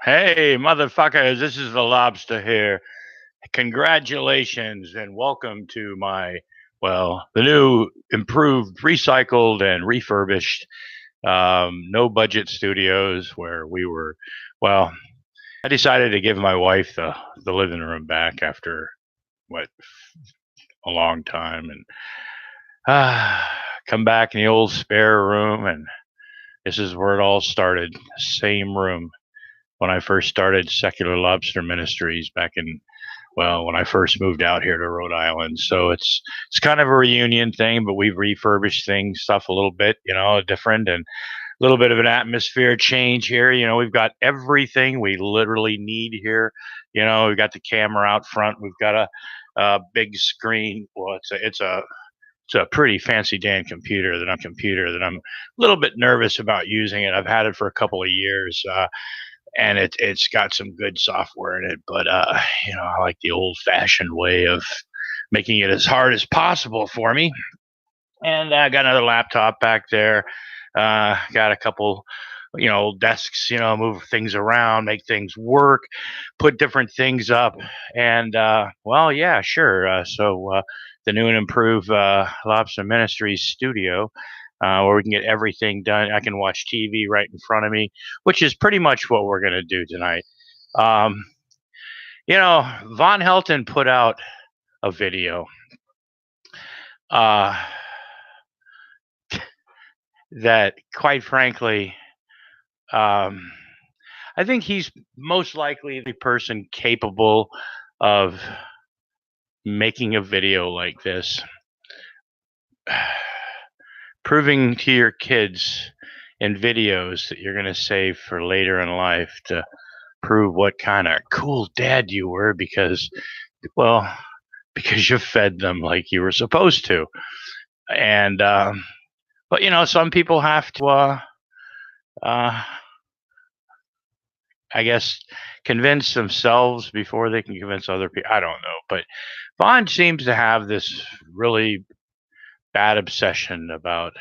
Hey, motherfuckers, this is the lobster here. Congratulations and welcome to the new, improved, recycled, and refurbished no budget studios where well, I decided to give my wife the living room back after what, a long time and come back in the old spare room. And this is where it all started. Same room when I first started Secular Lobster Ministries back in when I first moved out here to Rhode Island. So it's kind of a reunion thing, but we've refurbished stuff a little bit, different, and a little bit of an atmosphere change here. We've got everything we literally need here. We've got the camera out front. We've got a big screen. Well, it's a pretty fancy damn computer that I'm a little bit nervous about using it. I've had it for a couple of years. And it's got some good software in it, but I like the old fashioned way of making it as hard as possible for me. And I got another laptop back there. Got a couple desks, move things around, make things work, put different things up. And yeah, sure. So the new and improved Lobster Ministries studio, where we can get everything done. I can watch TV right in front of me, which is pretty much what we're going to do tonight. Um, Von Helton put out a video that, quite frankly, I think he's most likely the person capable of making a video like this, proving to your kids in videos that you're going to save for later in life to prove what kind of cool dad you were because you fed them like you were supposed to. And but some people have to I guess convince themselves before they can convince other people. I don't know, but Vaughn seems to have this really bad obsession about,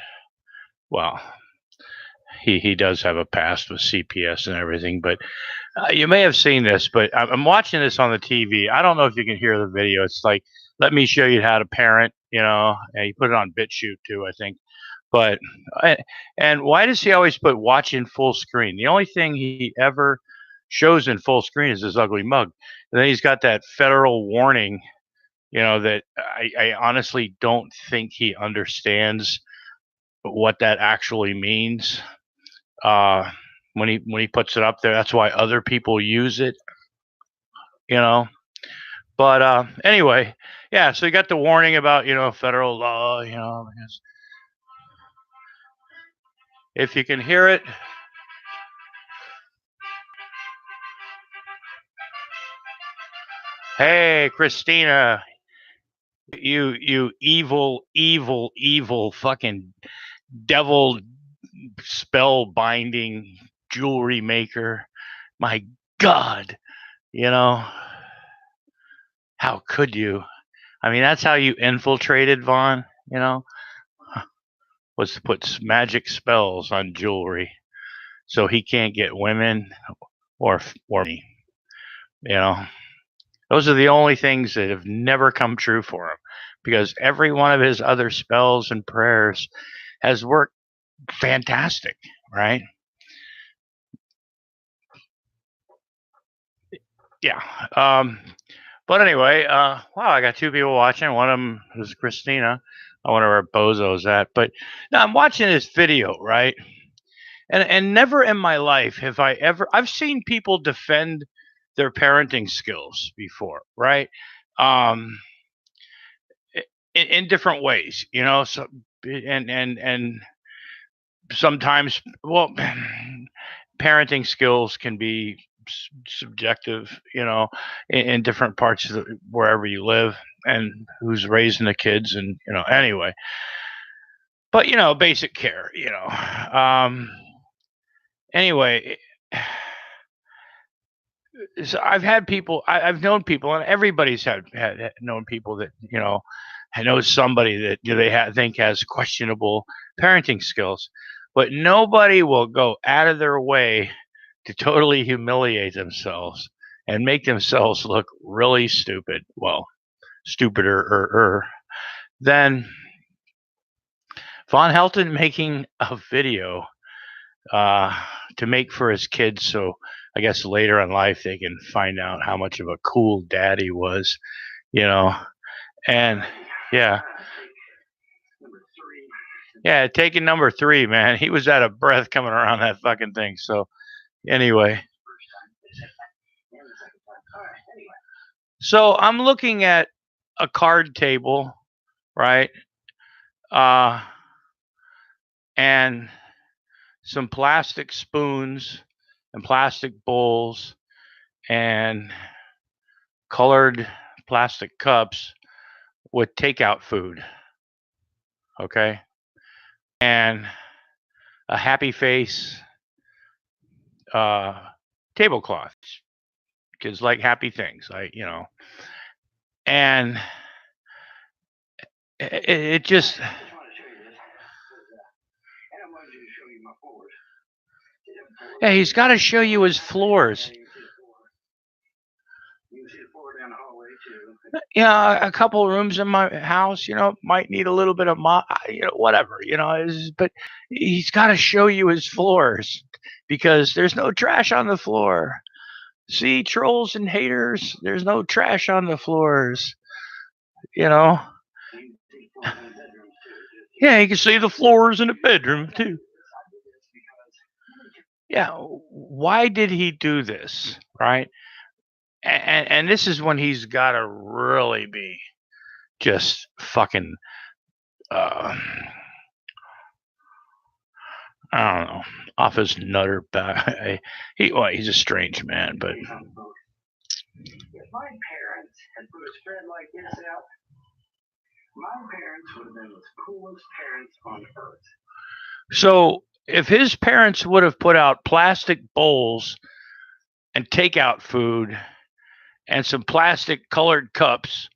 he does have a past with CPS and everything, but you may have seen this, but I'm watching this on the TV. I don't know if you can hear the video. It's like, let me show you how to parent, and you put it on BitChute too, I think. But and why does he always put watch in full screen? The only thing he ever shows in full screen is his ugly mug. And then he's got that federal warning, that I honestly don't think he understands what that actually means. When he puts it up there, that's why other people use it, But anyway, yeah. So you got the warning about federal law, because if you can hear it. Hey, Christina, you evil fucking devil spell binding jewelry maker. My God, how could you? I mean, that's how you infiltrated Vaughn, was to put magic spells on jewelry so he can't get women or me. Those are the only things that have never come true for him, because every one of his other spells and prayers has worked fantastic, right? Yeah. But anyway, I got two people watching. One of them is Christina. I wonder where Bozo's at. But now I'm watching this video, right? And never in my life have I've seen people defend their parenting skills before, right? In different ways, so and sometimes, parenting skills can be subjective, in different parts of wherever you live and who's raising the kids, and anyway. But basic care, anyway. So I've had people, I've known people, and everybody's had known people that I know somebody that they think has questionable parenting skills, but nobody will go out of their way to totally humiliate themselves and make themselves look really stupid. Well, stupider than Von Helton making a video to make for his kids, so I guess later in life they can find out how much of a cool dad he was, you know. And yeah, taking number 3, man. He was out of breath coming around that fucking thing. So anyway, so I'm looking at a card table, right? And some plastic spoons and plastic bowls and colored plastic cups with takeout food. Okay. And a happy face tablecloth. Kids like happy things, and it just. Yeah, he's got to show you his floors. A couple rooms in my house, might need a little bit of whatever, but he's got to show you his floors because there's no trash on the floor. See, trolls and haters, there's no trash on the floors, Yeah, you can see the floors in the bedroom too. Yeah, why did he do this, right? And this is when he's got to really be just fucking I don't know, off his nutter back. He's a strange man, but if my parents had put a spread like this out, my parents would have been the coolest parents on earth. So if his parents would have put out plastic bowls and takeout food and some plastic colored cups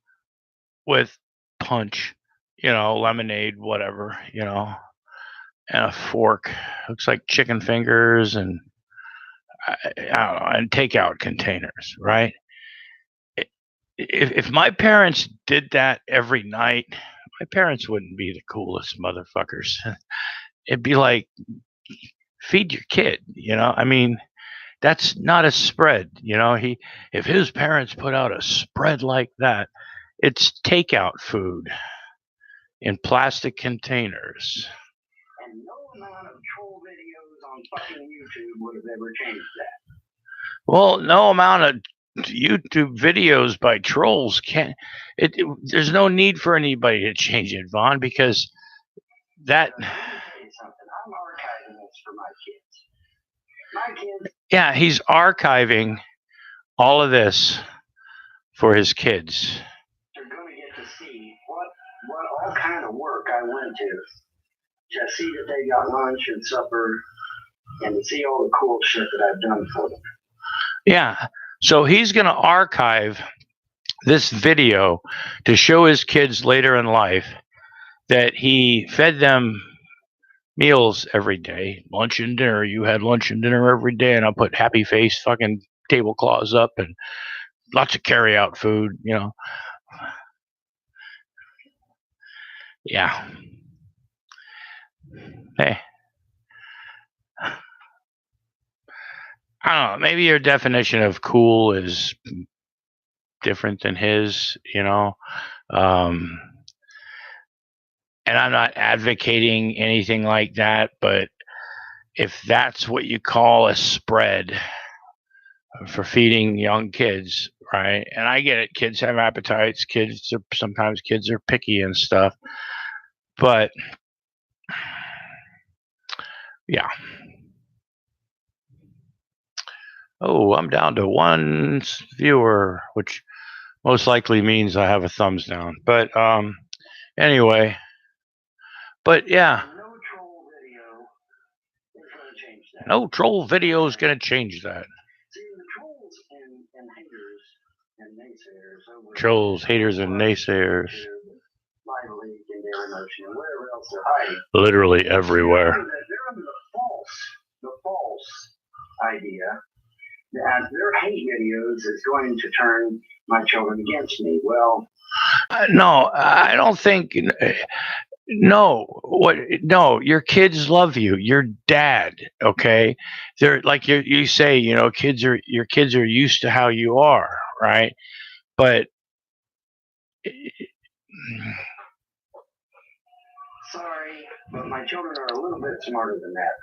with punch, lemonade, whatever, and a fork, looks like chicken fingers and I don't know, and takeout containers, right? If my parents did that every night, my parents wouldn't be the coolest motherfuckers. It'd be like, feed your kid, I mean, that's not a spread, if his parents put out a spread like that, it's takeout food in plastic containers. And no amount of troll videos on fucking YouTube would have ever changed that. Well, no amount of YouTube videos by trolls there's no need for anybody to change it, Vaughn, because that. I'm archiving this for my kids. Yeah, he's archiving all of this for his kids. They're going to get to see what all kind of work I went to see that they got lunch and supper and to see all the cool shit that I've done for them. Yeah, so he's going to archive this video to show his kids later in life that he fed them meals every day, lunch and dinner. You had lunch and dinner every day, and I'll put happy face fucking tablecloths up and lots of carry out food, Yeah. Hey. I don't know, maybe your definition of cool is different than his, and I'm not advocating anything like that, but if that's what you call a spread for feeding young kids, right? And I get it, kids have appetites, sometimes kids are picky and stuff, but yeah. Oh, I'm down to one viewer, which most likely means I have a thumbs down. But anyway, but yeah. No troll video is going to change that. Trolls, haters, and naysayers. Literally everywhere. The false idea that their hate videos is going to turn my children against me. Well, no, I don't think. No, what? No, your kids love you. Your dad, okay? They're like you say, your kids are used to how you are, right? But sorry, but my children are a little bit smarter than that.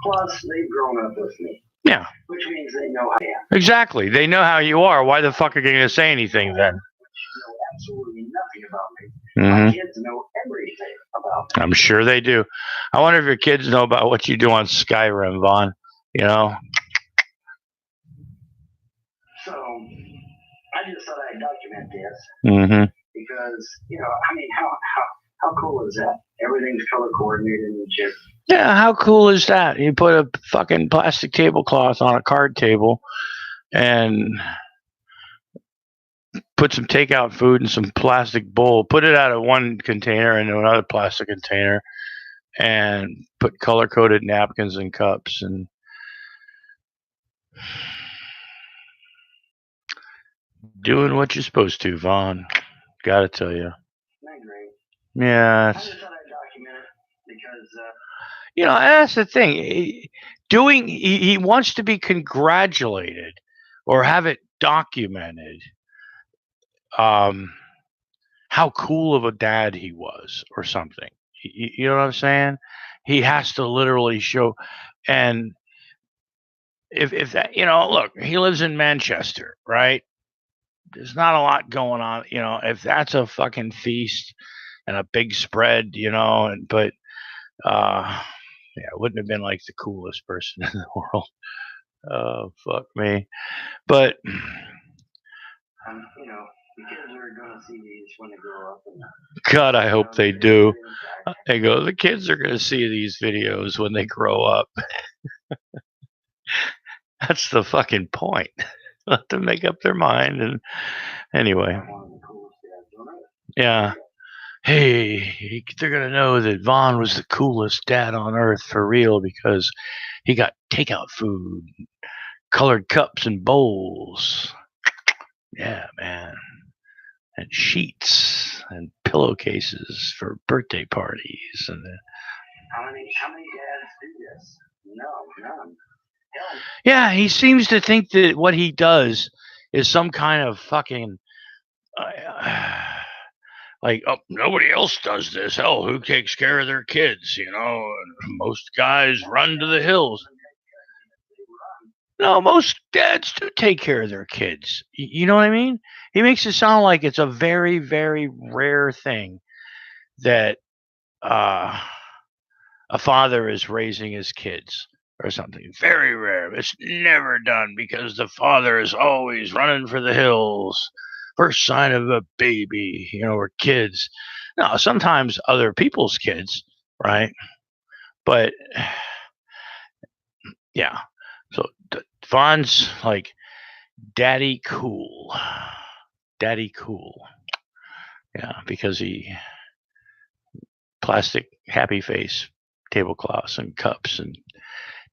Plus, they've grown up with me. Yeah. Which means they know how I am. Exactly. They know how you are. Why the fuck are they going to say anything then? They know absolutely nothing about me. My kids know everything about me. I'm sure they do. I wonder if your kids know about what you do on Skyrim, Vaughn. So, I just thought I'd document this. Because, I mean, how cool is that? Everything's color coordinated and shit. Yeah, how cool is that? You put a fucking plastic tablecloth on a card table and put some takeout food in some plastic bowl, put it out of one container into another plastic container, and put color-coded napkins and cups and doing what you're supposed to, Vaughn. Gotta tell you. Yeah. I just thought I'd document it because that's the thing. He wants to be congratulated or have it documented. How cool of a dad he was, or something. You know what I'm saying? He has to literally show, and if that, look, he lives in Manchester, right? There's not a lot going on, if that's a fucking feast and a big spread, but yeah, it wouldn't have been like the coolest person in the world. Oh, fuck me. But the kids are gonna see these when they grow up. God, I hope they do. They go, the kids are gonna see these videos when they grow up. That's the fucking point. Let them make up their mind. And anyway, yeah. Hey, they're gonna know that Vaughn was the coolest dad on earth for real because he got takeout food, colored cups and bowls. Yeah, man. And sheets and pillowcases for birthday parties. And how many dads do this? No, none. Yeah, he seems to think that what he does is some kind of fucking like, oh, nobody else does this. Hell, who takes care of their kids? Most guys run to the hills. No, most dads do take care of their kids. You know what I mean? He makes it sound like it's a very, very rare thing that a father is raising his kids or something. Very rare. It's never done because the father is always running for the hills. First sign of a baby, or kids. No, sometimes other people's kids, right? But yeah. So Vaughn's like daddy cool. Daddy cool. Yeah, because he plastic happy face tablecloths and cups and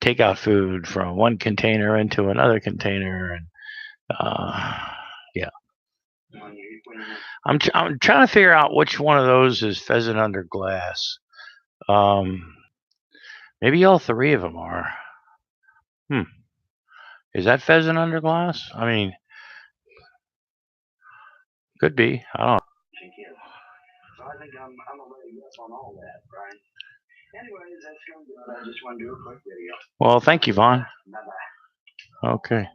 take out food from one container into another container, and yeah. I'm trying to figure out which one of those is Pheasant Under Glass. Maybe all three of them are. Is that Pheasant Under Glass? I mean, could be. I don't know. So I think I'm a little yes on all that, Brian. Anyways, that's going to do it. I just want to do a quick video. Well, thank you, Vaughn. Bye-bye. Okay.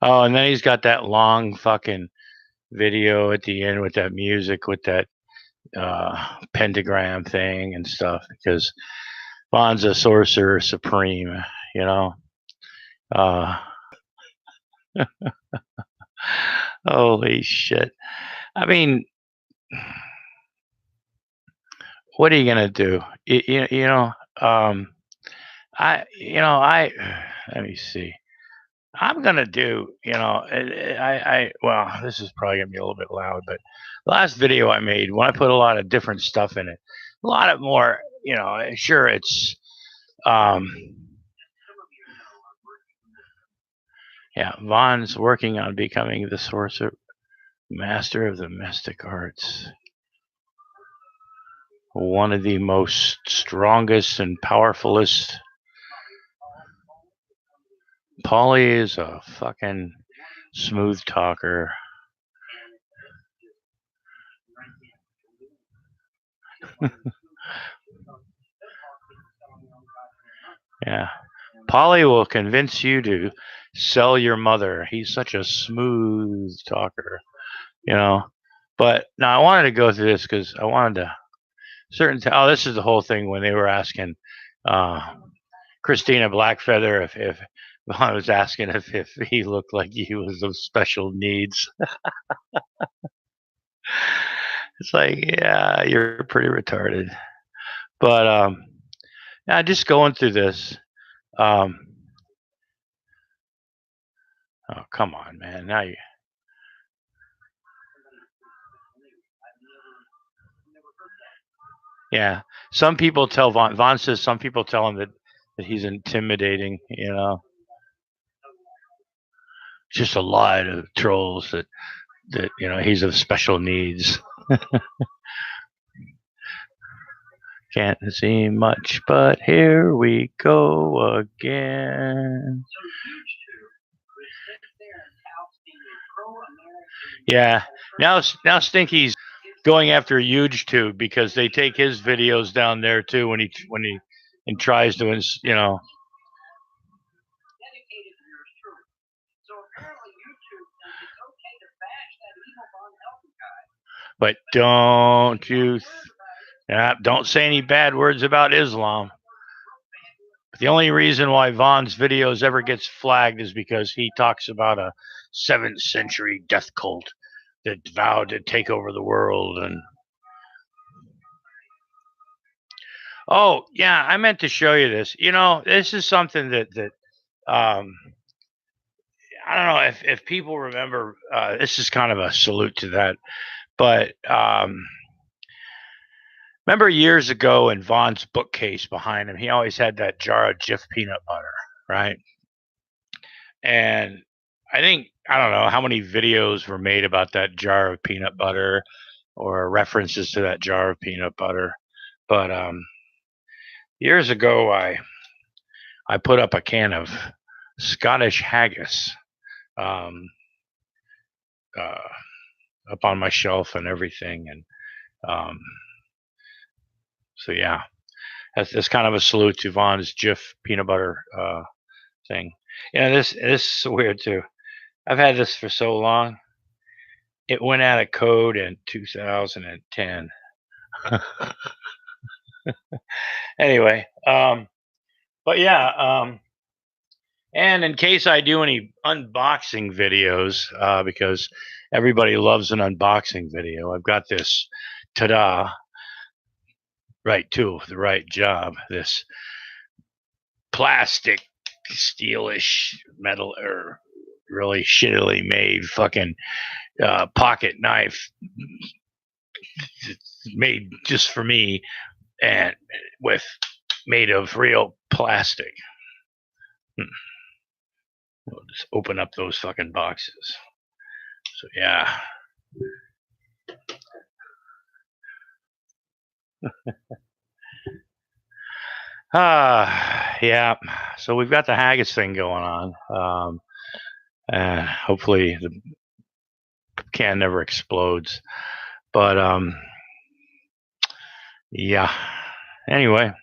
Oh, and then he's got that long fucking video at the end with that music, with that pentagram thing and stuff, because Vaughn's a sorcerer supreme, Holy shit. I mean, what are you gonna do? Let me see. I'm gonna do, well, this is probably gonna be a little bit loud, but the last video I made, when I put a lot of different stuff in it, a lot of more, sure, it's, Yeah, Vaughn's working on becoming the sorcerer, master of the mystic arts. One of the most strongest and powerfulest. Paulie is a fucking smooth talker. Yeah. Paulie will convince you to sell your mother. He's such a smooth talker, you know. But now I wanted to go through this because I wanted to this is the whole thing when they were asking Christina Blackfeather if I was asking if he looked like he was of special needs. It's like, yeah, you're pretty retarded. But yeah, just going through this. Oh, come on, man. Now you. Yeah. Some people tell Vaughn says some people tell him that he's intimidating, you know. Just a lie to trolls that you know he's of special needs. Can't see much, but here we go again. Yeah. Now Stinky's going after YouTube because they take his videos down there too when he and tries to, you know. But don't say any bad words about Islam. But the only reason why Vaughn's videos ever gets flagged is because he talks about a 7th century death cult that vowed to take over the world. And oh yeah, I meant to show you this. You know, this is something that I don't know if people remember. This is kind of a salute to that. But remember years ago in Vaughn's bookcase behind him, he always had that jar of Jif peanut butter, right? And I don't know how many videos were made about that jar of peanut butter or references to that jar of peanut butter. But years ago, I put up a can of Scottish haggis up on my shelf and everything. And so, yeah, that's kind of a salute to Vaughn's Jif peanut butter thing. Yeah, this is weird too. I've had this for so long. It went out of code in 2010. Anyway, but yeah, and in case I do any unboxing videos, because everybody loves an unboxing video, I've got this ta-da, right tool for the right job, this plastic, steelish, metal, or really shittily made fucking pocket knife. It's made just for me and made of real plastic. We'll just open up those fucking boxes. So yeah. Yeah. So we've got the haggis thing going on. Hopefully the can never explodes. But yeah. Anyway,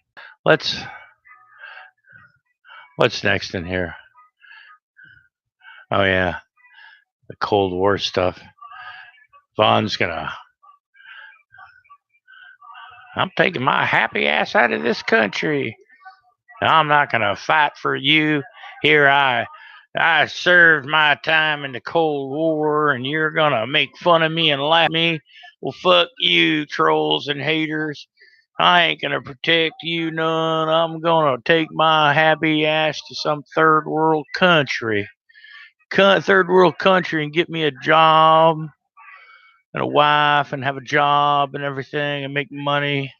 what's next in here? Oh yeah, the Cold War stuff. Vaughn's I'm taking my happy ass out of this country. I'm not gonna fight for you. Here I served my time in the Cold War, and you're gonna make fun of me and laugh at me. Well, fuck you, trolls and haters. I ain't gonna protect you none. I'm gonna take my happy ass to some third world country. Third world country and get me a job and a wife and have a job and everything and make money.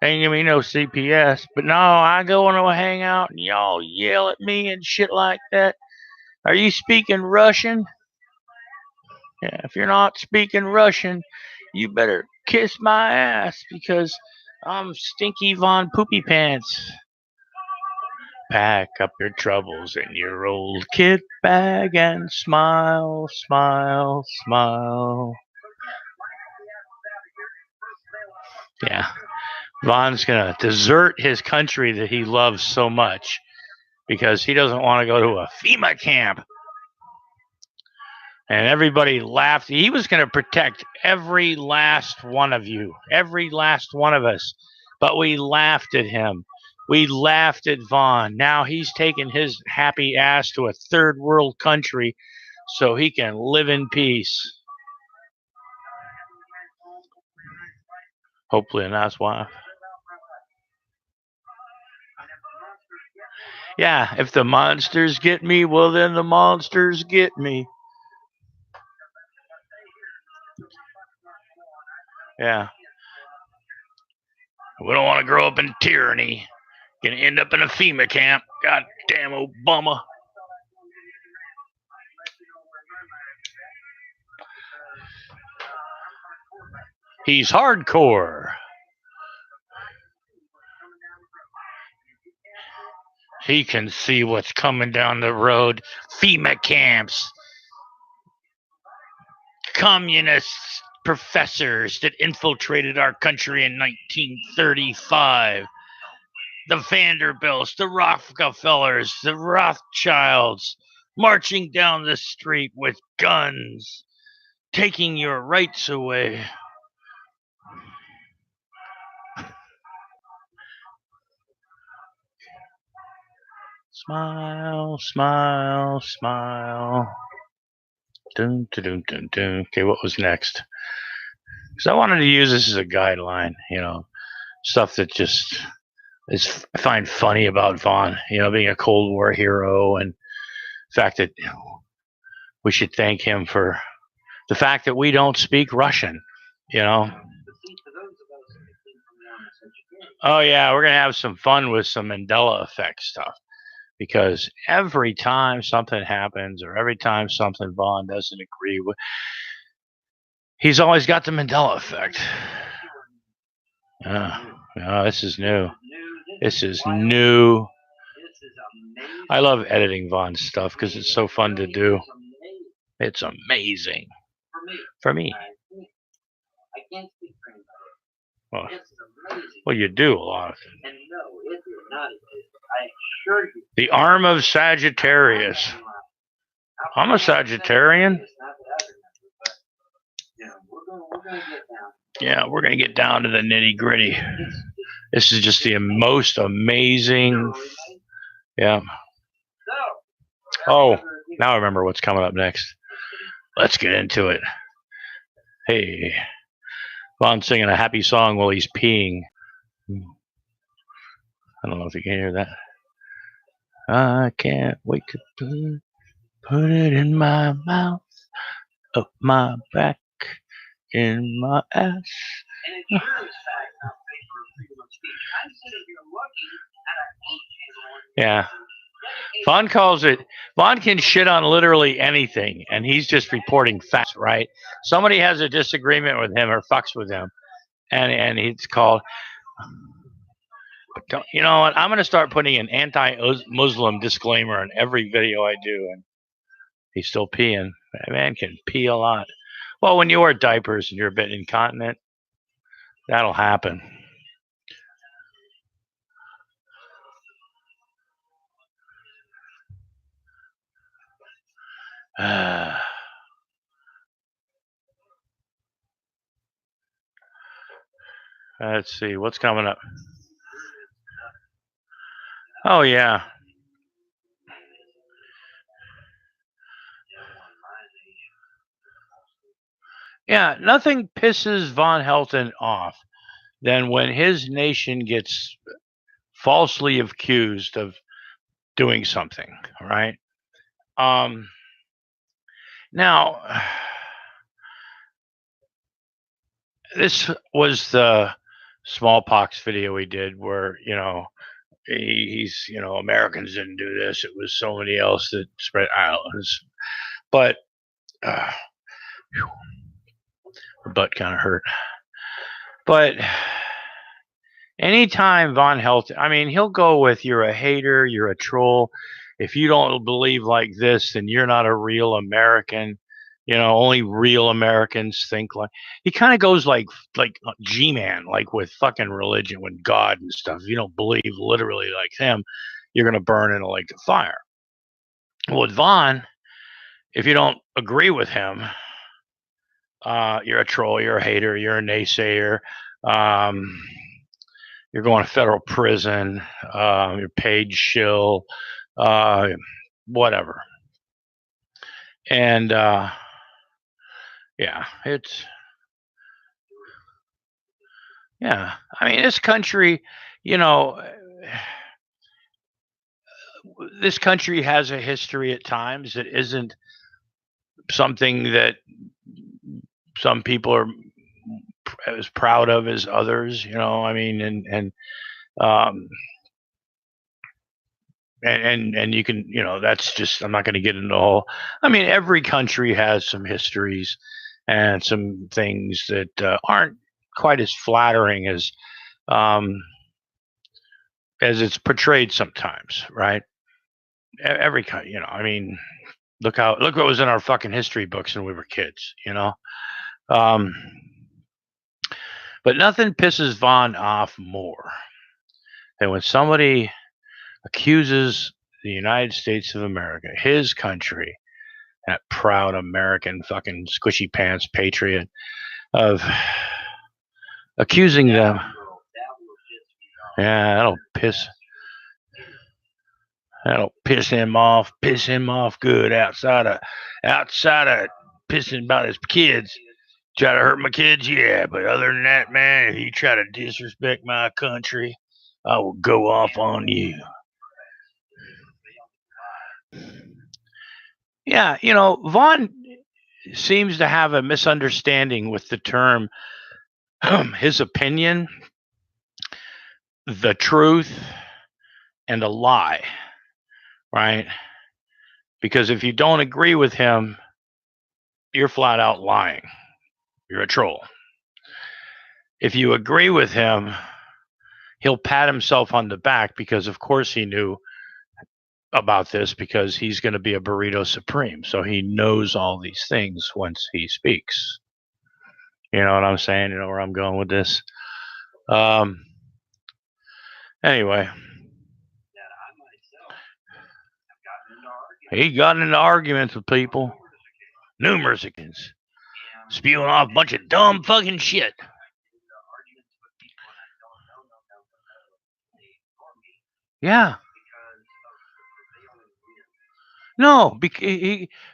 Ain't give me no CPS. But no, I go into a hangout and y'all yell at me and shit like that. Are you speaking Russian? Yeah, if you're not speaking Russian, you better kiss my ass because I'm Stinky Von Poopy Pants. Pack up your troubles in your old kit bag and smile, smile, smile. Yeah. Von's going to desert his country that he loves so much because he doesn't want to go to a FEMA camp. And everybody laughed. He was going to protect every last one of you, every last one of us. But we laughed at him. We laughed at Vaughn. Now he's taken his happy ass to a third world country so he can live in peace. Hopefully a nice wife. Yeah, if the monsters get me, well, then the monsters get me. Yeah. We don't want to grow up in tyranny. Gonna end up in a FEMA camp. God damn Obama. He's hardcore. He can see what's coming down the road. FEMA camps. Communist professors that infiltrated our country in 1935. The Vanderbilts, the Rockefellers, the Rothschilds, marching down the street with guns, taking your rights away. Smile, smile, smile. Dun, dun, dun, dun, dun. Okay, what was next? Because I wanted to use this as a guideline, stuff that just I find funny about Vaughn, being a Cold War hero, and the fact that we should thank him for the fact that we don't speak Russian, Oh yeah, we're gonna have some fun with some Mandela effect stuff because every time something happens or every time something Vaughn doesn't agree with, he's always got the Mandela effect. This is new. This is new. I love editing Vaughn's stuff because it's so fun to do. It's amazing. For me. I can't speak for anybody. Well, you do a lot. And no, it is not. I assure you. The arm of Sagittarius. I'm a Sagittarian. Yeah, we're going to get down to the nitty gritty. This is just the most amazing. Yeah. Oh, now I remember what's coming up next. Let's get into it. Hey, Vaughn's singing a happy song while he's peeing. I don't know if you can hear that. I can't wait to put it in my mouth, up my back, in my ass. Yeah. Vaughn can shit on literally anything, and he's just reporting facts, right? Somebody has a disagreement with him or fucks with him, and it's called. You know what? I'm going to start putting an anti-Muslim disclaimer on every video I do, and he's still peeing. That man can pee a lot. Well, when you wear diapers and you're a bit incontinent, that'll happen. Let's see what's coming up. Oh yeah. Yeah, nothing pisses Von Helton off than when his nation gets falsely accused of doing something, right? Now, this was the smallpox video he did where, he's, Americans didn't do this. It was somebody else that spread out. But uh, her butt kind of hurt. But anytime Von Helt, I mean, he'll go with you're a hater, you're a troll. If you don't believe like this, then you're not a real American. Only real Americans think like. He kind of goes like G-Man, like with fucking religion, with God and stuff. If you don't believe literally like him, you're gonna burn in a lake of fire. Well, with Von, if you don't agree with him, you're a troll, you're a hater, you're a naysayer. You're going to federal prison. You're paid shill, whatever. And yeah, yeah. I mean, this country, this country has a history at times that isn't something that some people are as proud of as others. I mean, and you can, that's just, I'm not going to get into all. I mean, every country has some histories and some things that aren't quite as flattering as it's portrayed sometimes, right? Every country, I mean, look what was in our fucking history books when we were kids, but nothing pisses Vaughn off more than when somebody accuses the United States of America, his country, that proud American fucking squishy pants patriot, of accusing them. Yeah, that'll piss him off. Piss him off good outside of pissing about his kids. Try to hurt my kids, yeah. But other than that, man, if you try to disrespect my country, I will go off on you. Yeah, Vaughn seems to have a misunderstanding with the term his opinion, the truth, and a lie, right? Because if you don't agree with him, you're flat out lying. You're a troll. If you agree with him, he'll pat himself on the back because, of course, he knew about this because he's going to be a burrito supreme. So he knows all these things once he speaks. You know what I'm saying? You know where I'm going with this? Anyway. He got into arguments with people, numerous occasions, spewing off a bunch of dumb fucking shit. Yeah. No,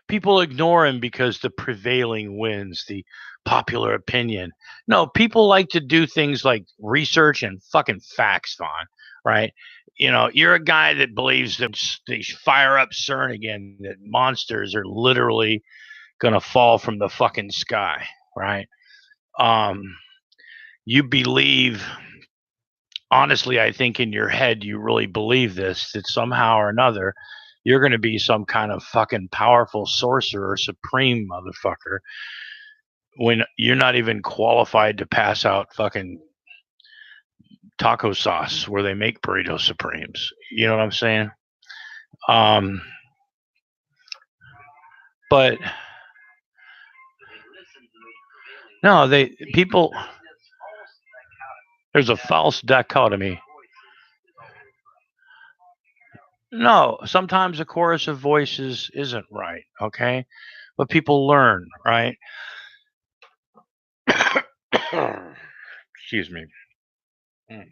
people ignore him because the prevailing wins, the popular opinion. No, people like to do things like research and fucking facts, Vaughn, right? You're a guy that believes that they fire up CERN again, that monsters are literally going to fall from the fucking sky, right? You believe, honestly, I think in your head, you really believe this, that somehow or another, you're going to be some kind of fucking powerful sorcerer, supreme motherfucker, when you're not even qualified to pass out fucking taco sauce where they make burrito supremes. You know what I'm saying? But no, there's a false dichotomy. No, sometimes a chorus of voices isn't right, okay? But people learn, right? Excuse me. I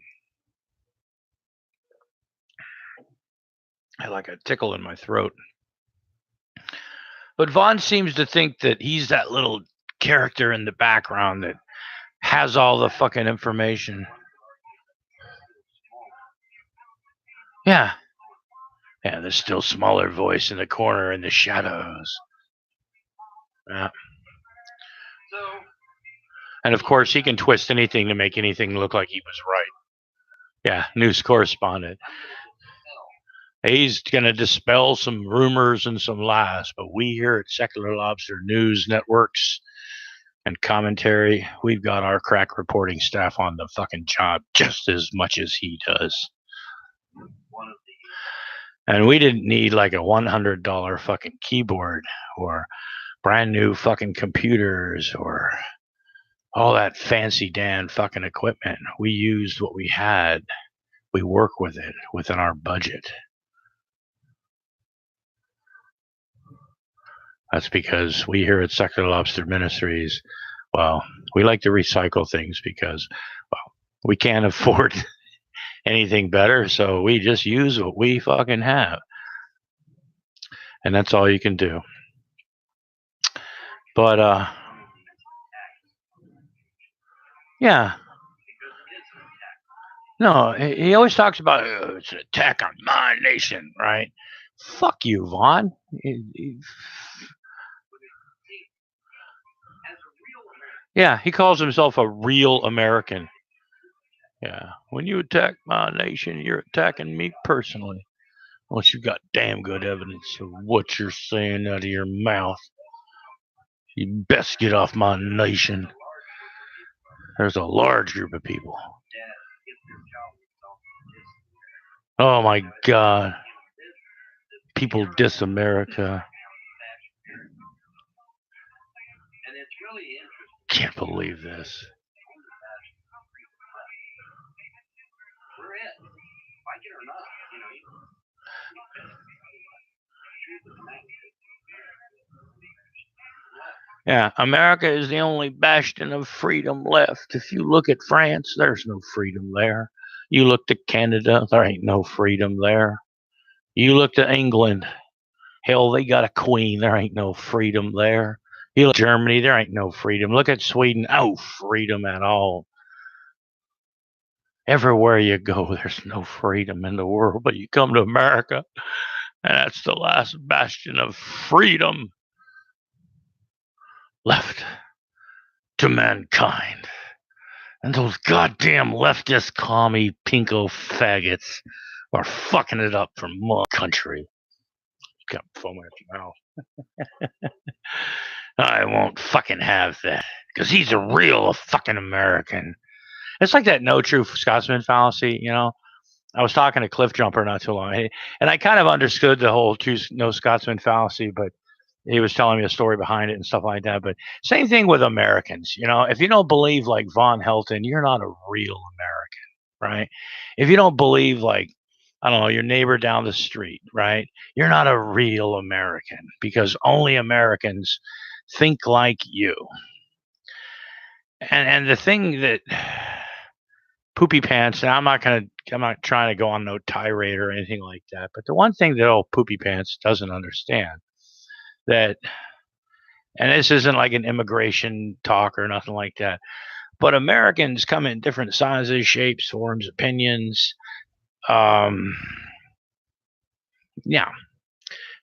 had like a tickle in my throat. But Vaughn seems to think that he's that little character in the background that has all the fucking information. Yeah. Yeah, there's still smaller voice in the corner in the shadows. Yeah. And of course, he can twist anything to make anything look like he was right. Yeah, news correspondent. He's going to dispel some rumors and some lies, but we here at Secular Lobster News Networks and Commentary, we've got our crack reporting staff on the fucking job just as much as he does. And we didn't need like a $100 fucking keyboard or brand new fucking computers or all that fancy damn fucking equipment. We used what we had. We work with it within our budget. That's because we here at Secular Lobster Ministries, well, we like to recycle things because, well, we can't afford anything better, so we just use what we fucking have. And that's all you can do. But, yeah. No, he always talks about it's an attack on my nation, right? Fuck you, Vaughn. Yeah, he calls himself a real American. Yeah, when you attack my nation, you're attacking me personally. Unless you got damn good evidence of what you're saying out of your mouth. You best get off my nation. There's a large group of people. Oh my God. People diss America. Can't believe this. Yeah, America is the only bastion of freedom left. If you look at France, there's no freedom there. You look to Canada, there ain't no freedom there. You look to England, hell, they got a queen, there ain't no freedom there. You look at Germany, there ain't no freedom. Look at Sweden, no freedom at all. Everywhere you go, there's no freedom in the world, but you come to America, and that's the last bastion of freedom left to mankind. And those goddamn leftist, commie, pinko faggots are fucking it up for my country. You got foam at your mouth. I won't fucking have that, because he's a real fucking American. It's like that no true Scotsman fallacy, you know? I was talking to Cliff Jumper not too long, and I kind of understood the whole no Scotsman fallacy, but he was telling me a story behind it and stuff like that. But same thing with Americans. You know, if you don't believe like Von Helton, you're not a real American, right? If you don't believe like, I don't know, your neighbor down the street, right? You're not a real American, because only Americans think like you. And the thing that Poopy Pants, and I'm not trying to go on no tirade or anything like that, but the one thing that old Poopy Pants doesn't understand, that, and this isn't like an immigration talk or nothing like that, but Americans come in different sizes, shapes, forms, opinions. Yeah.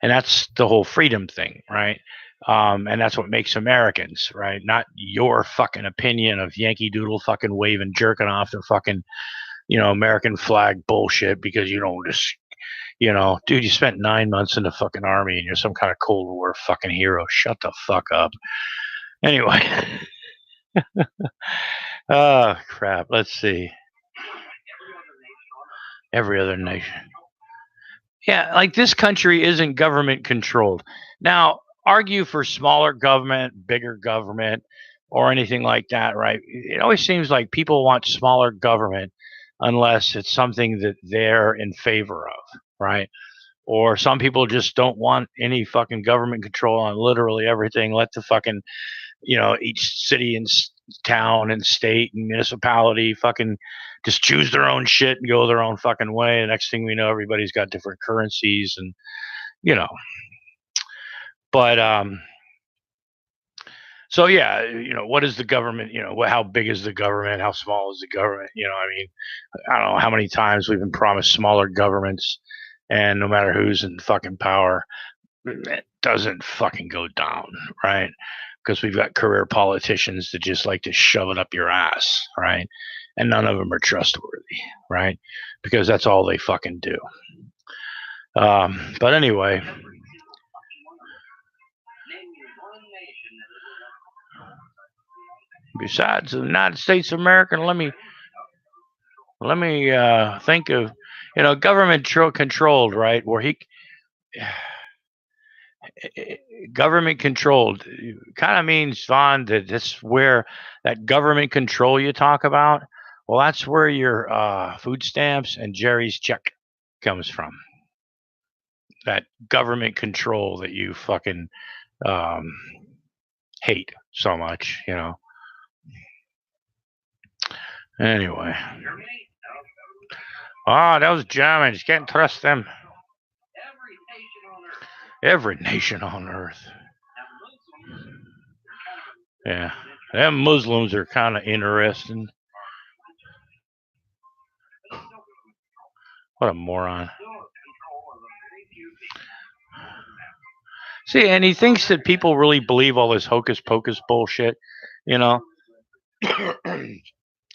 And that's the whole freedom thing, right? And that's what makes Americans, right? Not your fucking opinion of Yankee Doodle fucking waving, jerking off the fucking, American flag bullshit, because you don't just, dude, you spent 9 months in the fucking army and you're some kind of Cold War fucking hero. Shut the fuck up. Anyway. Oh, crap. Let's see. Every other nation. Yeah, like this country isn't government controlled. Now, argue for smaller government, bigger government, or anything like that, right? It always seems like people want smaller government unless it's something that they're in favor of, right? Or some people just don't want any fucking government control on literally everything. Let the fucking, each city and town and state and municipality fucking just choose their own shit and go their own fucking way. The next thing we know, everybody's got different currencies and, but, so yeah, what is the government, how big is the government? How small is the government? I don't know how many times we've been promised smaller governments, and no matter who's in fucking power, it doesn't fucking go down, right? because we've got career politicians that just like to shove it up your ass, right? And none of them are trustworthy, right? Because that's all they fucking do. But anyway, besides the United States of America, let me think of, government controlled, right? Where government controlled kind of means, Vaughn, that that's where that government control you talk about. Well, that's where your food stamps and Jerry's check comes from. That government control that you fucking hate so much, Anyway. Oh, those Germans, can't trust them. Every nation on earth. Yeah, them Muslims are kind of interesting. What a moron. See, and he thinks that people really believe all this hocus pocus bullshit, and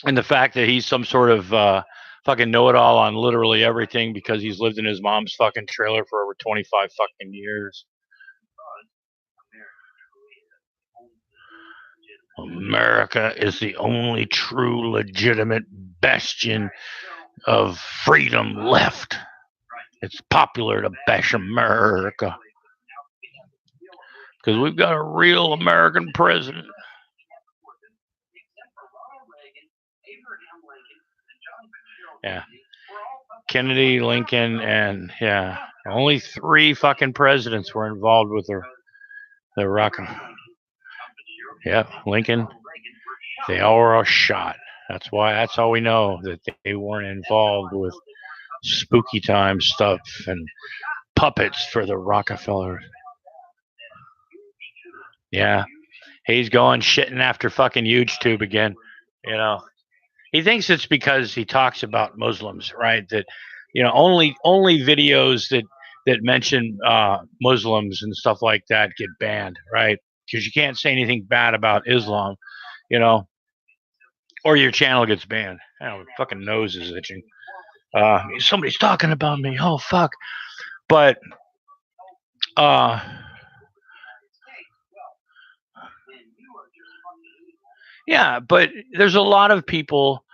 the fact that he's some sort of fucking know-it-all on literally everything because he's lived in his mom's fucking trailer for over 25 fucking years. America is the only true legitimate bastion of freedom left. It's popular to bash America because we've got a real American president. Yeah. Kennedy, Lincoln, and only 3 fucking presidents were involved with the rocket. Yeah, Lincoln. They all were shot. That's all we know, that they weren't involved with spooky time stuff and puppets for the Rockefellers. Yeah. He's going shitting after fucking YouTube again, He thinks it's because he talks about Muslims, right? That, only videos that mention Muslims and stuff like that get banned, right? Because you can't say anything bad about Islam, or your channel gets banned. Fucking nose is itching. Somebody's talking about me. Oh, fuck. But, yeah, but there's a lot of people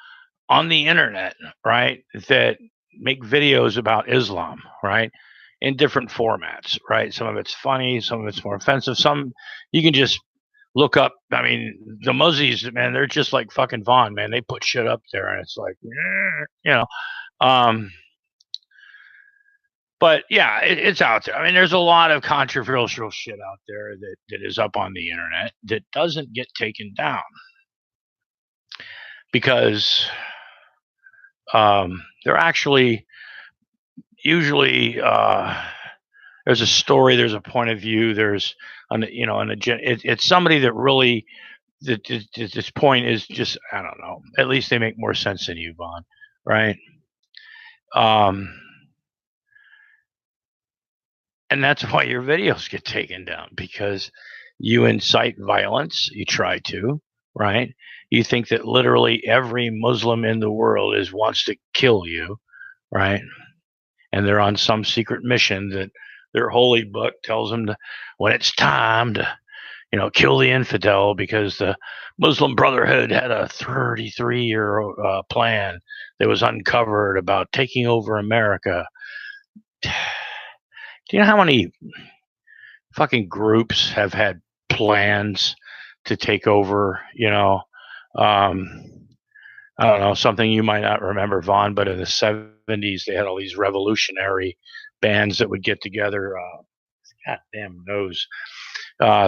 on the internet, right, that make videos about Islam, right, in different formats, right? Some of it's funny, some of it's more offensive. Some you can just look up. I mean, the Muzzies, man, they're just like fucking Vaughn, man. They put shit up there, and it's like, But yeah, it's out there. I mean, there's a lot of controversial shit out there that is up on the internet that doesn't get taken down because they're actually usually there's a story, there's a point of view, there's it's somebody that really this point is just, I don't know. At least they make more sense than you, Vaughn, right? And that's why your videos get taken down, because you incite violence. You try to, right? You think that literally every Muslim in the world wants to kill you, right? And they're on some secret mission that their holy book tells them to, when it's time to, kill the infidel, because the Muslim Brotherhood had a 33-year plan that was uncovered about taking over America. Do you know how many fucking groups have had plans to take over, I don't know, something you might not remember, Vaughn, but in the 70s, they had all these revolutionary bands that would get together. Goddamn knows.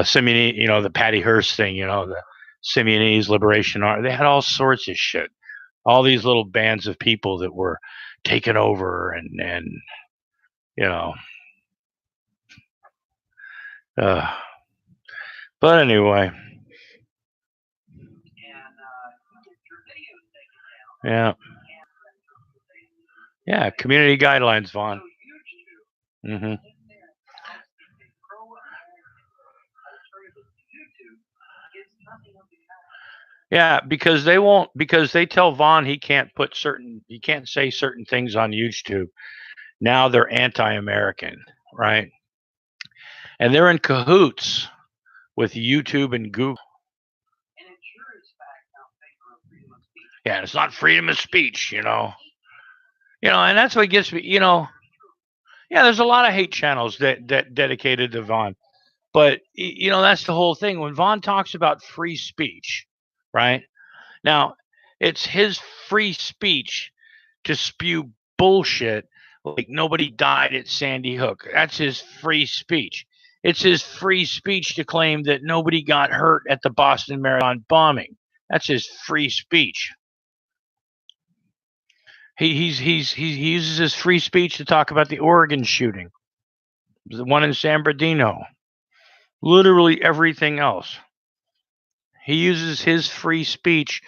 Simeon, the Patty Hearst thing, the Simeonese Liberation Army. They had all sorts of shit. All these little bands of people that were taken over and but anyway. Yeah. Yeah, community guidelines, Vaughn. Mm-hmm. Yeah, because they won't, because they tell Vaughn he can't say certain things on YouTube. Now they're anti-American, right? And they're in cahoots with YouTube and Google. And it sure is fact not favor of freedom of speech. Yeah, it's not freedom of speech, you know. And that's what gets me, Yeah, there's a lot of hate channels that dedicated to Vaughn. But that's the whole thing. When Vaughn talks about free speech, right? Now, it's his free speech to spew bullshit like nobody died at Sandy Hook. That's his free speech. It's his free speech to claim that nobody got hurt at the Boston Marathon bombing. That's his free speech. He uses his free speech to talk about the Oregon shooting, the one in San Bernardino, literally everything else. He uses his free speech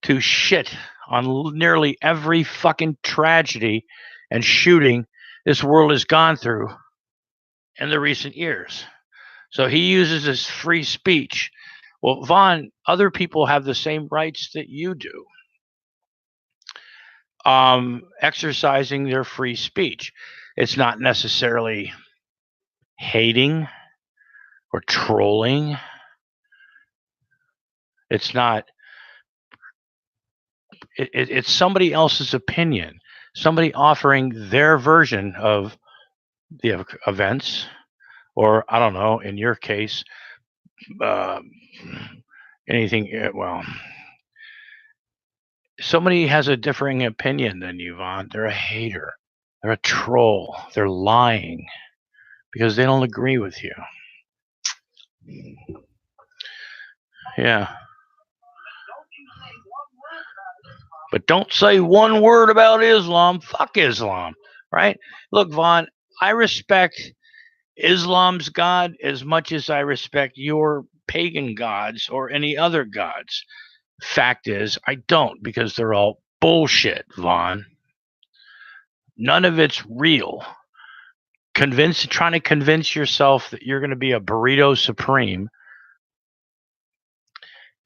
to shit on nearly every fucking tragedy and shooting this world has gone through in the recent years. So he uses his free speech. Well, Vaughn, other people have the same rights that you do, exercising their free speech. It's not necessarily hating or trolling. It's not. It's somebody else's opinion, somebody offering their version of the events, or I don't know. In your case, uh, anything. Well, somebody has a differing opinion than you, Vaughn. They're a hater. They're a troll. They're lying because they don't agree with you. Yeah. But don't say one word about Islam. Fuck Islam, right? Look, Vaughn, I respect Islam's God as much as I respect your pagan gods or any other gods. Fact is, I don't, because they're all bullshit, Vaughn. None of it's real. Trying to convince yourself that you're going to be a burrito supreme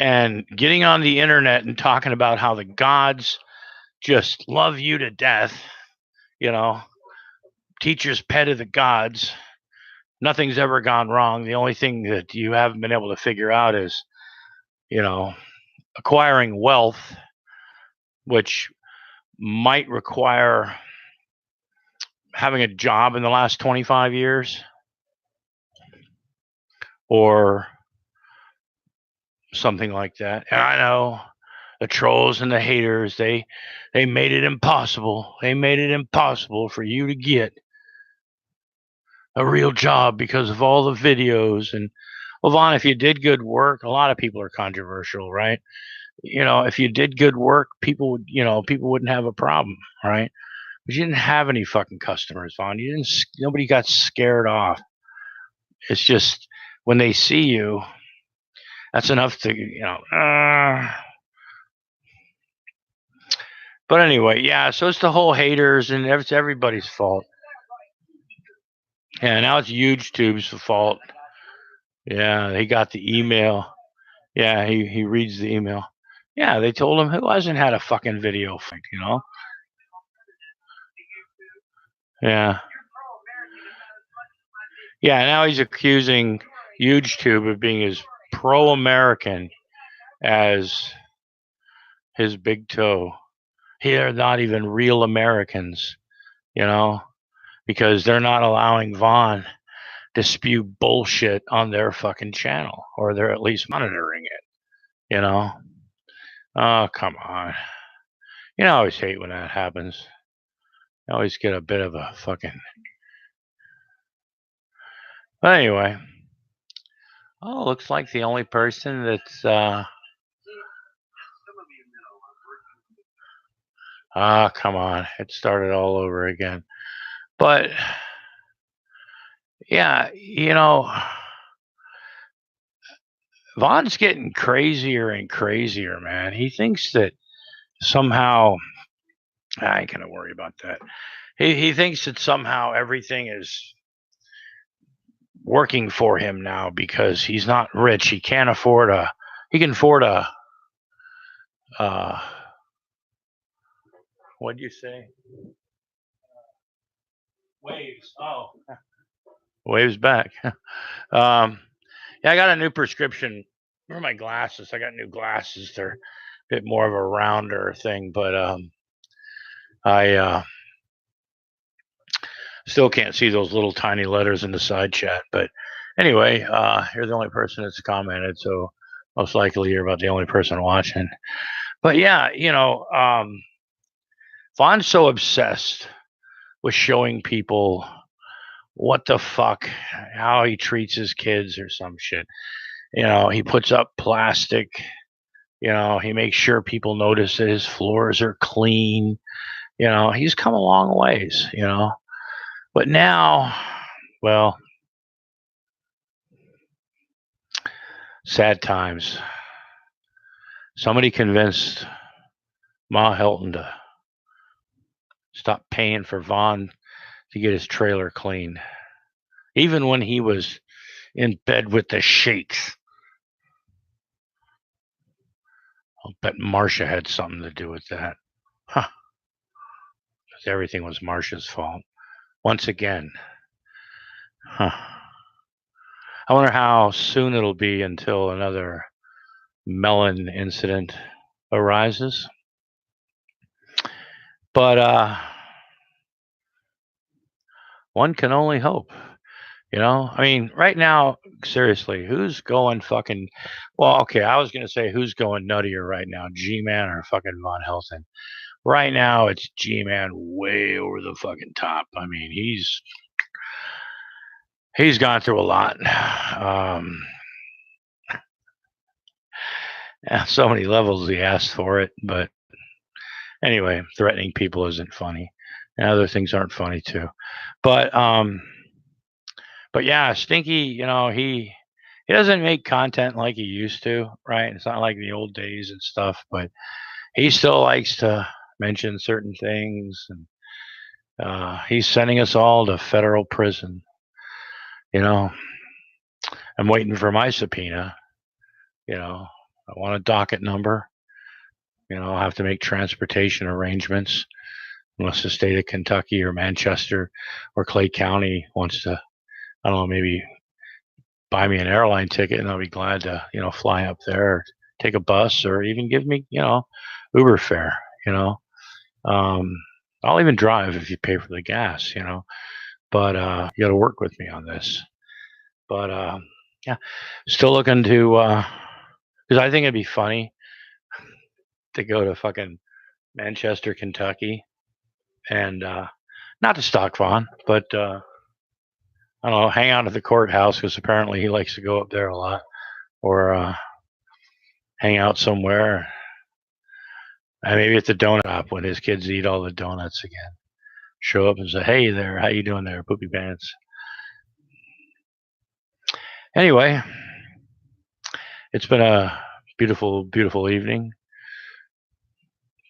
and getting on the internet and talking about how the gods just love you to death, teacher's pet of the gods. Nothing's ever gone wrong. The only thing that you haven't been able to figure out is, acquiring wealth, which might require having a job in the last 25 years or something like that. And I know the trolls and the haters, they made it impossible. They made it impossible for you to get a real job because of all the videos. And well, Vaughn, if you did good work, a lot of people are controversial, right? If you did good work, people wouldn't have a problem, right? But you didn't have any fucking customers, Vaughn. Nobody got scared off. It's just when they see you, that's enough to, But anyway, yeah, so it's the whole haters, and it's everybody's fault. Yeah, now it's YouTube's fault. Yeah, he got the email. Yeah, he reads the email. Yeah, they told him who hasn't had a fucking video fight, Yeah. Yeah, now he's accusing YouTube of being as pro-American as his big toe. They're not even real Americans, because they're not allowing Vaughn to spew bullshit on their fucking channel, or they're at least monitoring it, Oh, come on. I always hate when that happens. I always get a bit of a fucking... But anyway. Oh, looks like the only person that's... come on. It started all over again. But, yeah, Vaughn's getting crazier and crazier, man. He thinks that somehow... I ain't going to worry about that. He thinks that somehow everything is working for him now because he's not rich. He can afford a What'd you say? Waves. Oh, Waves back. Yeah, I got a new prescription. Where are my glasses? I got new glasses. They're a bit more of a rounder thing, but I still can't see those little tiny letters in the side chat. But anyway, you're the only person that's commented, so most likely you're about the only person watching. But yeah, Vaughn's so obsessed with showing people what the fuck, how he treats his kids or some shit. He puts up plastic. He makes sure people notice that his floors are clean. He's come a long ways, But now, well, sad times. Somebody convinced Ma Hilton to stop paying for Vaughn to get his trailer clean, even when he was in bed with the sheiks. I'll bet Marcia had something to do with that. Huh. Because everything was Marcia's fault. Once again. Huh. I wonder how soon it'll be until another melon incident arises. But one can only hope. I mean, right now, seriously, who's going fucking... Well, okay, I was going to say who's going nuttier right now, G-Man or fucking Von Helton. Right now, it's G-Man way over the fucking top. I mean, he's gone through a lot. So many levels he asked for it, but anyway, threatening people isn't funny, and other things aren't funny too. But yeah, Stinky, he doesn't make content like he used to, right? It's not like the old days and stuff, but he still likes to mention certain things, and he's sending us all to federal prison. I'm waiting for my subpoena. I want a docket number. I'll have to make transportation arrangements unless the state of Kentucky or Manchester or Clay County wants to, I don't know, maybe buy me an airline ticket, and I'll be glad to, fly up there, or take a bus, or even give me, Uber fare. I'll even drive if you pay for the gas. But you got to work with me on this. But yeah, still looking to, because I think it'd be funny to go to fucking Manchester, Kentucky, and not to stalk Vaughn, but I don't know, hang out at the courthouse, because apparently he likes to go up there a lot, or hang out somewhere. And maybe at the donut shop when his kids eat all the donuts again. Show up and say, "Hey there, how you doing there, poopy pants?" Anyway, it's been a beautiful, beautiful evening.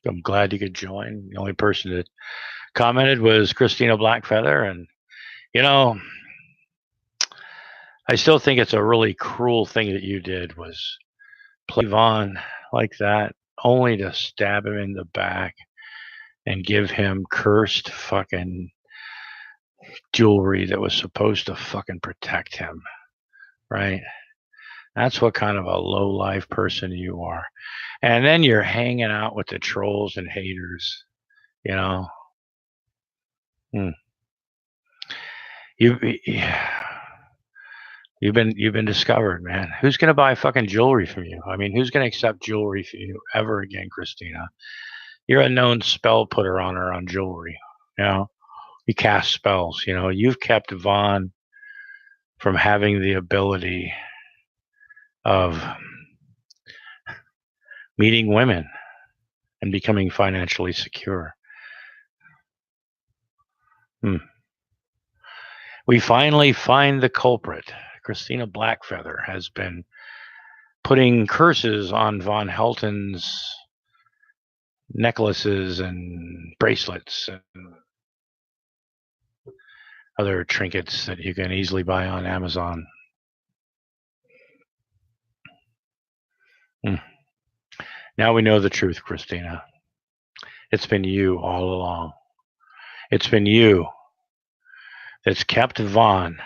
I'm glad you could join. The only person that commented was Christina Blackfeather, and I still think it's a really cruel thing that you did, was play Vaughn like that, only to stab him in the back and give him cursed fucking jewelry that was supposed to fucking protect him, right? That's what kind of a low-life person you are. And then you're hanging out with the trolls and haters, You've been discovered, man. Who's gonna buy fucking jewelry from you? I mean, who's gonna accept jewelry from you ever again, Christina? You're a known spell putter on jewelry. You cast spells. You've kept Vaughn from having the ability of meeting women and becoming financially secure. We finally find the culprit. Christina Blackfeather has been putting curses on Von Helton's necklaces and bracelets and other trinkets that you can easily buy on Amazon. Now we know the truth, Christina. It's been you all along. It's been you that's kept Vaughn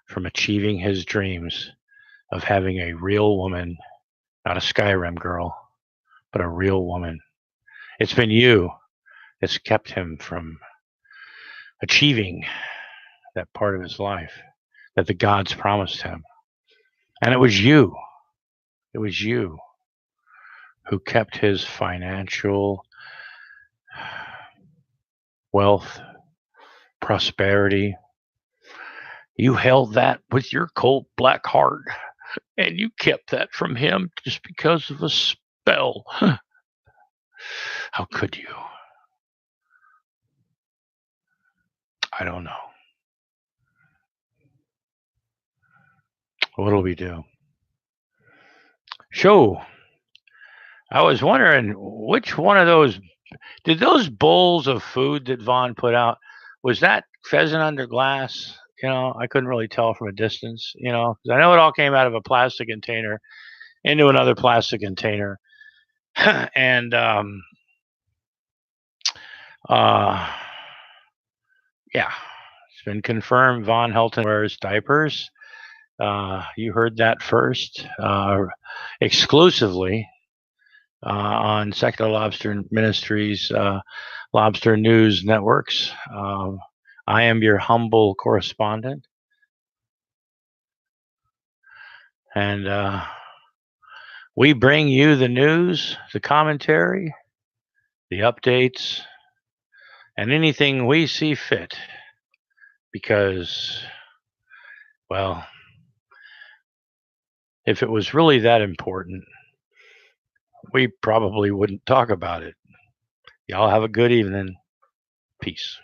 from achieving his dreams of having a real woman, not a Skyrim girl, but a real woman. It's been you that's kept him from achieving that part of his life that the gods promised him. And it was you who kept his financial wealth, prosperity. You held that with your cold black heart, and you kept that from him just because of a spell. How could you? I don't know. What'll we do? So, I was wondering which one of those did those bowls of food that Vaughn put out, was that pheasant under glass? I couldn't really tell from a distance, 'cause I know it all came out of a plastic container into another plastic container. And yeah, it's been confirmed Von Helton wears diapers. You heard that first, exclusively on Secular Lobster Ministries, Lobster News Networks. I am your humble correspondent. And we bring you the news, the commentary, the updates, and anything we see fit. Because, well, if it was really that important, we probably wouldn't talk about it. Y'all have a good evening. Peace.